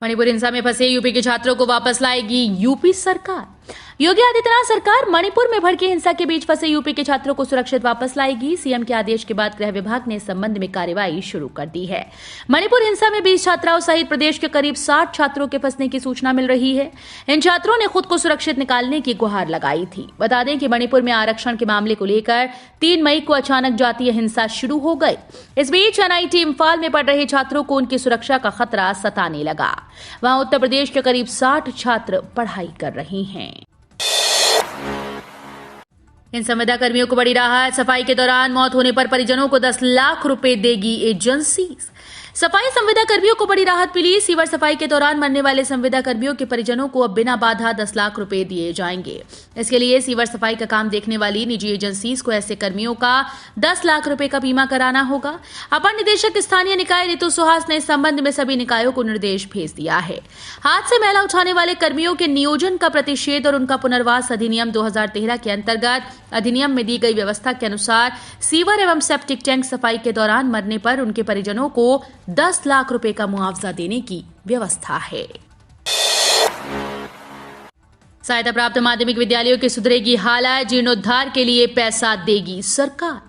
मणिपुर हिंसा में फंसे यूपी के छात्रों को वापस लाएगी यूपी सरकार। योगी आदित्यनाथ सरकार मणिपुर में भड़की हिंसा के बीच फंसे यूपी के छात्रों को सुरक्षित वापस लाएगी। सीएम के आदेश के बाद गृह विभाग ने इस संबंध में कार्रवाई शुरू कर दी है। मणिपुर हिंसा में 20 छात्राओं सहित प्रदेश के करीब 60 छात्रों के फंसने की सूचना मिल रही है। इन छात्रों ने खुद को सुरक्षित निकालने की गुहार लगाई थी। बता दें कि मणिपुर में आरक्षण के मामले को लेकर 3 मई को अचानक जातीय हिंसा शुरू हो गई। इस बीच एनआईटी इम्फाल में पढ़ रहे छात्रों को उनकी सुरक्षा का खतरा सताने लगा। वहां उत्तर प्रदेश के करीब 60 छात्र पढ़ाई कर रहे हैं। इन संविदा कर्मियों को बड़ी राहत। सफाई के दौरान मौत होने पर परिजनों को 10 लाख रुपए देगी एजेंसी। सफाई संविदा कर्मियों को बड़ी राहत मिली। सीवर सफाई के दौरान मरने वाले संविदा कर्मियों के परिजनों को अब बिना बाधा 10 लाख रुपए दिए जाएंगे। इसके लिए सीवर सफाई का काम देखने वाली निजी एजेंसीज को ऐसे कर्मियों का 10 लाख रुपए का बीमा कराना होगा। अपर निदेशक स्थानीय निकाय ऋतु सुहास ने इस संबंध में सभी निकायों को निर्देश भेज दिया है। हाथ से मैला उठाने वाले कर्मियों के नियोजन का प्रतिषेध और उनका पुनर्वास अधिनियम 2013 के अंतर्गत अधिनियम में दी गई व्यवस्था के अनुसार सीवर एवं सेप्टिक टैंक सफाई के दौरान मरने पर उनके परिजनों को 10 लाख रुपए का मुआवजा देने की व्यवस्था है। सहायता प्राप्त माध्यमिक विद्यालयों की सुधरेगी हालत। जीर्णोद्धार के लिए पैसा देगी सरकार।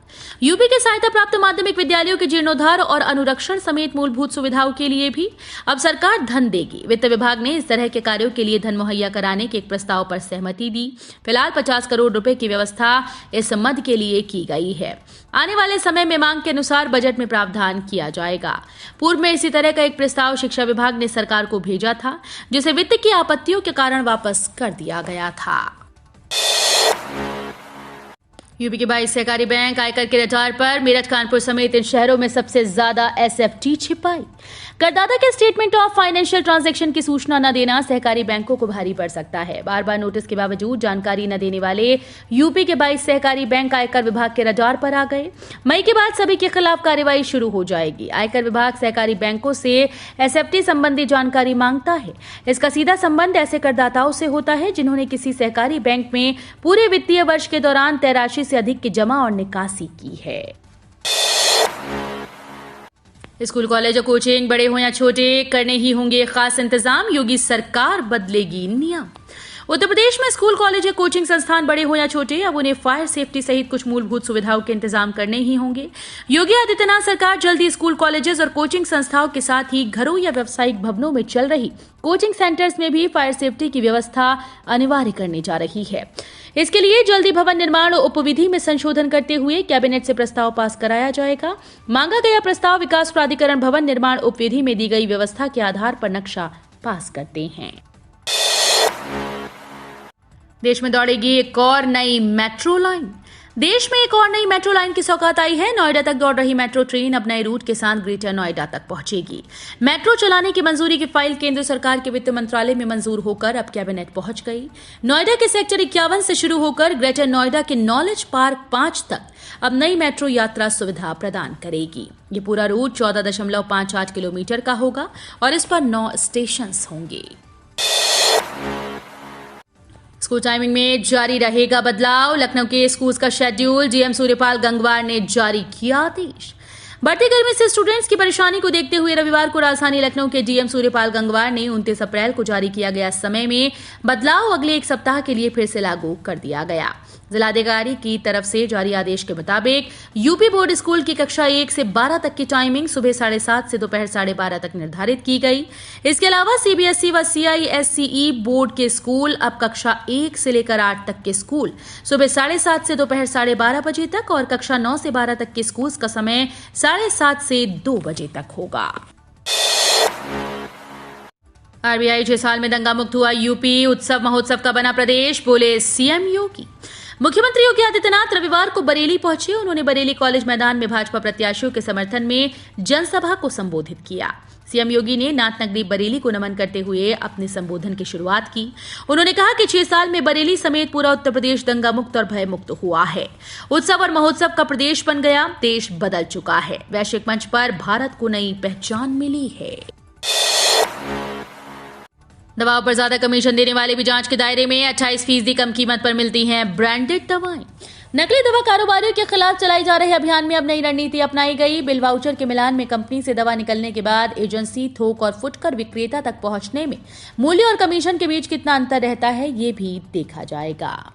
यूपी के सहायता प्राप्त माध्यमिक विद्यालयों के जीर्णोद्धार और अनुरक्षण समेत मूलभूत सुविधाओं के लिए भी अब सरकार धन देगी। वित्त विभाग ने इस तरह के कार्यों के लिए धन मुहैया कराने के एक प्रस्ताव पर सहमति दी। फिलहाल 50 करोड़ रुपए की व्यवस्था इस मद के लिए की गई है। आने वाले समय में मांग के अनुसार बजट में प्रावधान किया जाएगा। पूर्व में इसी तरह का एक प्रस्ताव शिक्षा विभाग ने सरकार को भेजा था, जिसे वित्त की आपत्तियों के कारण वापस कर दिया गया था। यूपी के 22 सहकारी बैंक आयकर के रडार पर। मेरठ, कानपुर समेत इन शहरों में सबसे ज्यादा एसएफटी छिपाई। करदाता के स्टेटमेंट ऑफ फाइनेंशियल ट्रांजैक्शन की सूचना न देना सहकारी बैंकों को भारी पड़ सकता है। बार बार नोटिस के बावजूद जानकारी न देने वाले यूपी के 22 सहकारी बैंक आयकर विभाग के रडार पर आ गए। मई के बाद सभी के खिलाफ कार्रवाई शुरू हो जाएगी। आयकर विभाग सहकारी बैंकों से एसएफटी संबंधी जानकारी मांगता है। इसका सीधा संबंध ऐसे करदाताओं से होता है जिन्होंने किसी सहकारी बैंक में पूरे वित्तीय वर्ष के दौरान तय राशि से अधिक की जमा और निकासी की है। स्कूल, कॉलेज और कोचिंग बड़े हो या छोटे, करने ही होंगे खास इंतजाम। योगी सरकार बदलेगी नियम। उत्तर प्रदेश में स्कूल, कॉलेज या कोचिंग संस्थान बड़े हो या छोटे, अब उन्हें फायर सेफ्टी सहित कुछ मूलभूत सुविधाओं के इंतजाम करने ही होंगे। योगी आदित्यनाथ सरकार जल्दी स्कूल, कॉलेजेस और कोचिंग संस्थाओं के साथ ही घरों या व्यावसायिक भवनों में चल रही कोचिंग सेंटर्स में भी फायर सेफ्टी की व्यवस्था अनिवार्य करने जा रही है। इसके लिए जल्दी भवन निर्माण उपविधि में संशोधन करते हुए कैबिनेट से प्रस्ताव पास कराया जाएगा। मांगा गया प्रस्ताव विकास प्राधिकरण भवन निर्माण उपविधि में दी गई व्यवस्था के आधार पर नक्शा पास करते हैं। देश में दौड़ेगी एक और नई मेट्रो लाइन। देश में एक और नई मेट्रो लाइन की सौगात आई है। नोएडा तक दौड़ रही मेट्रो ट्रेन अब नए रूट के साथ ग्रेटर नोएडा तक पहुंचेगी। मेट्रो चलाने की मंजूरी की फाइल केंद्र सरकार के वित्त मंत्रालय में मंजूर होकर अब कैबिनेट पहुंच गई। नोएडा के सेक्टर 51 से शुरू होकर ग्रेटर नोएडा के नॉलेज पार्क 5 तक अब नई मेट्रो यात्रा सुविधा प्रदान करेगी। ये पूरा रूट 14.58 किलोमीटर का होगा और इस पर 9 स्टेशन होंगे। स्कूल टाइमिंग में जारी रहेगा बदलाव। लखनऊ के स्कूल्स का शेड्यूल डीएम सूर्यपाल गंगवार ने जारी किया आदेश। बढ़ती गर्मी से स्टूडेंट्स की परेशानी को देखते हुए रविवार को राजधानी लखनऊ के डीएम सूर्यपाल गंगवार ने 29 अप्रैल को जारी किया गया समय में बदलाव अगले 1 सप्ताह के लिए फिर से लागू कर दिया गया। जिलाधिकारी की तरफ से जारी आदेश के मुताबिक यूपी बोर्ड स्कूल की कक्षा 1 से 12 तक की टाइमिंग सुबह 7:30 से दोपहर 12:30 तक निर्धारित की गई। इसके अलावा सीबीएसई व सीआईएससीई बोर्ड के स्कूल अब कक्षा 1 से लेकर 8 तक के स्कूल सुबह 7:30 से दोपहर 12:30 बजे तक और कक्षा 9 से 12 तक के स्कूल का समय 7:30 से 2 बजे तक होगा। आरबीआई 6 साल में दंगा मुक्त हुआ यूपी। उत्सव महोत्सव का बना प्रदेश, बोले सीएम योगी। मुख्यमंत्री योगी आदित्यनाथ रविवार को बरेली पहुंचे। उन्होंने बरेली कॉलेज मैदान में भाजपा प्रत्याशियों के समर्थन में जनसभा को संबोधित किया। सीएम योगी ने नाथनगरी बरेली को नमन करते हुए अपने संबोधन की शुरुआत की। उन्होंने कहा कि 6 साल में बरेली समेत पूरा उत्तर प्रदेश दंगा मुक्त और भय मुक्त हुआ है। उत्सव और महोत्सव का प्रदेश बन गया। देश बदल चुका है। वैश्विक मंच पर भारत को नई पहचान मिली है। दवाओं पर ज्यादा कमीशन देने वाले भी जांच के दायरे में। 28% कम कीमत पर मिलती हैं ब्रांडेड दवाएं। नकली दवा कारोबारियों के खिलाफ चलाई जा रहे अभियान में अब नई रणनीति अपनाई गई। बिल वाउचर के मिलान में कंपनी से दवा निकलने के बाद एजेंसी, थोक और फुटकर विक्रेता तक पहुंचने में मूल्य और कमीशन के बीच कितना अंतर रहता है, ये भी देखा जाएगा।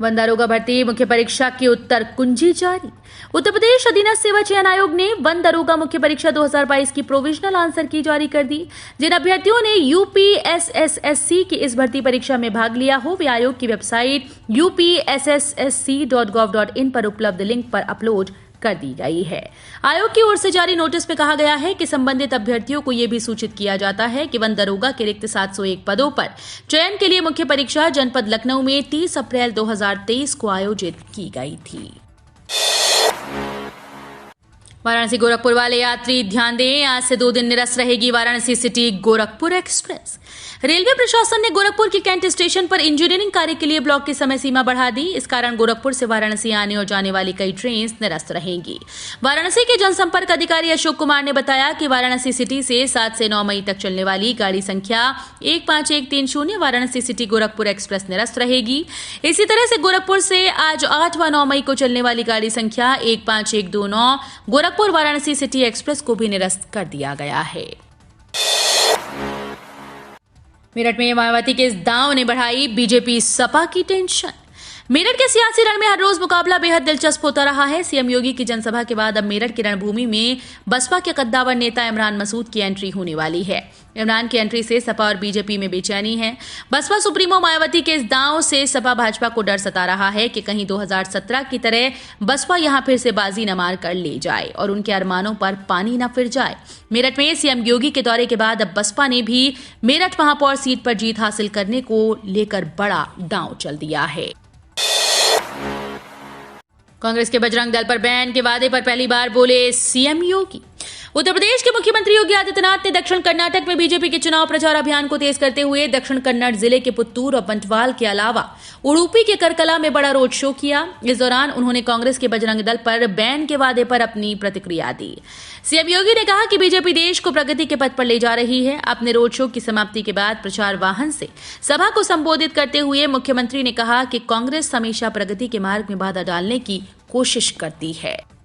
वन दारोगा भर्ती मुख्य परीक्षा की उत्तर कुंजी जारी। उत्तर प्रदेश अधीनस्थ सेवा चयन आयोग ने वन दारोगा मुख्य परीक्षा 2022 की प्रोविजनल आंसर की जारी कर दी। जिन अभ्यर्थियों ने यूपीएसएसएससी की इस भर्ती परीक्षा में भाग लिया हो, वे आयोग की वेबसाइट upsssc.gov.in पर उपलब्ध लिंक पर अपलोड कर दी गई है। आयोग की ओर से जारी नोटिस में कहा गया है कि संबंधित अभ्यर्थियों को यह भी सूचित किया जाता है कि वन दरोगा के रिक्त 701 पदों पर चयन के लिए मुख्य परीक्षा जनपद लखनऊ में 30 अप्रैल 2023 को आयोजित की गई थी। वाराणसी गोरखपुर वाले यात्री ध्यान दें, आज से 2 दिन निरस्त रहेगी Varanasi city Gorakhpur express. Railway प्रशासन ने गोरखपुर के कैंट स्टेशन पर इंजीनियरिंग कार्य के लिए ब्लॉक की समय सीमा बढ़ा दी। इस कारण गोरखपुर से वाराणसी आने और जाने वाली कई ट्रेन निरस्त रहेंगी। वाराणसी के जनसंपर्क अधिकारी अशोक कुमार ने बताया कि वाराणसी सिटी से 7 से 9 मई तक चलने वाली गाड़ी संख्या 15130 वाराणसी सिटी गोरखपुर एक्सप्रेस निरस्त रहेगी। इसी तरह से गोरखपुर से आज 8 व 9 मई को चलने वाली गाड़ी संख्या 15129 गोरखपुर वाराणसी सिटी एक्सप्रेस को भी निरस्त कर दिया गया है। मेरठ में मायावती के इस दांव ने बढ़ाई बीजेपी सपा की टेंशन। मेरठ के सियासी रण में हर रोज मुकाबला बेहद दिलचस्प होता रहा है। सीएम योगी की जनसभा के बाद अब मेरठ की रणभूमि में बसपा के कद्दावर नेता इमरान मसूद की एंट्री होने वाली है। इमरान की एंट्री से सपा और बीजेपी में बेचैनी है। बसपा सुप्रीमो मायावती के इस दांव से सपा भाजपा को डर सता रहा है कि कहीं 2017 की तरह बसपा यहां फिर से बाजी न मार कर ले जाए और उनके अरमानों पर पानी न फिर जाए। मेरठ में सीएम योगी के दौरे के बाद अब बसपा ने भी मेरठ महापौर सीट पर जीत हासिल करने को लेकर बड़ा दांव चल दिया है। कांग्रेस के बजरंग दल पर बैन के वादे पर पहली बार बोले सीएम योगी। उत्तर प्रदेश के मुख्यमंत्री योगी आदित्यनाथ ने दक्षिण कर्नाटक में बीजेपी के चुनाव प्रचार अभियान को तेज करते हुए दक्षिण कन्नड़ जिले के पुत्तूर और बंटवाल के अलावा उडुपी के करकला में बड़ा रोड शो किया। इस दौरान उन्होंने कांग्रेस के बजरंग दल पर बैन के वादे पर अपनी प्रतिक्रिया दी। सीएम योगी ने कहा कि बीजेपी देश को प्रगति के पथ पर ले जा रही है। अपने रोड शो की समाप्ति के बाद प्रचार वाहन से सभा को संबोधित करते हुए मुख्यमंत्री ने कहा कि कांग्रेस हमेशा प्रगति के मार्ग में बाधा डालने की कोशिश करती है।